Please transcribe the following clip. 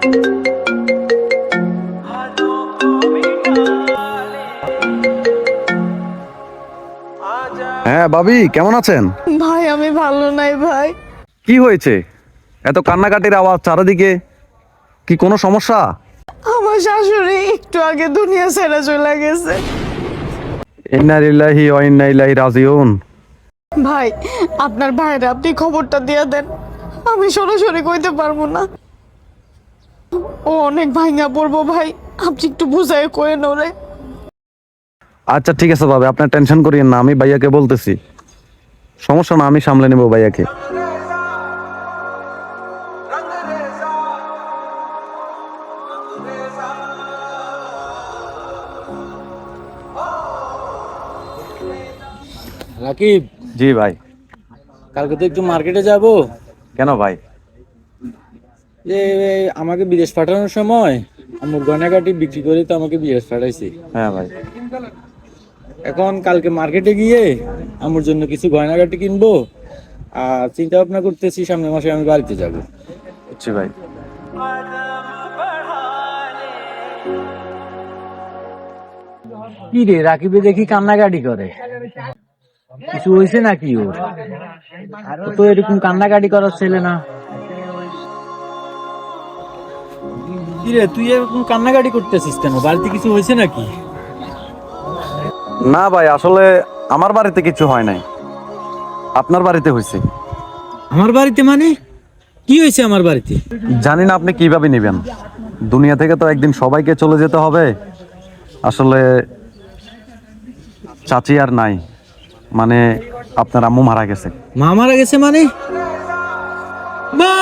হ্যাঁ ভাবি, কেমন আছেন? ভাই আমি ভালো নাই ভাই। কি হয়েছে? এত কান্নাকাটির আওয়াজ চারিদিকে, কি কোনো সমস্যা? আমার শাশুড়ি একটু আগে দুনিয়া ছেড়ে চলে গেছে। ইন্না লিল্লাহি ওয়া ইন্না ইলাইহি রাজিউন। ভাই আপনার ভাইরা আপনি খবরটা দিয়ে দেন, আমি সরাসরি কইতে পারবো না, ও অনেক ভাঙা পড়বো ভাই, আপনি একটু বুঝায় কয়ে নোরে। আচ্ছা ঠিক আছে ভাবি, আপনার টেনশন করিয়েন না, আমি ভাইয়াকে বলতেছি। সমস্যা না, আমি সামলে নেব ভাইয়াকে। রাকিব, জি ভাই। কালকে তো একটু মার্কেটে যাব। কেন ভাই? যে আমাকে বিদেশ পাঠানোর সময় আমার গয়নাগাটি বিক্রি করে তো আমাকে বিদেশ পাঠাইছে। হ্যাঁ ভাই। এখন কালকে মার্কেটে গিয়ে আমার জন্য কিছু গয়নাগাটি কিনবো, আর চিন্তা ভাবনা করতেছি সামনের মাসে আমি বাড়িতে যাব। বুঝছি ভাই। কি রে, রাকিবে দেখি কান্নাকাটি করে, কিছু হয়েছে নাকি ওর? ও তো এরকম কান্নাকাটি করার ছেলে না। কি রে, তুই এরকম কান্নাকাটি করতেছিস কেন? বাড়িতে কিছু হয়েছে নাকি? না ভাই, আসলে আমার বাড়িতে কিছু হয় নাই, আপনার বাড়িতে হয়েছে। আমার বাড়িতে মানে? কি হয়েছে আমার বাড়িতে? জানি না আপনি কিভাবে নেবেন, দুনিয়া থেকে তো একদিন সবাইকে চলে যেতে হবে। আসলে চাচি আর নাই, মানে আপনার আম্মু মারা গেছে। মা মারা গেছে মানে? মা!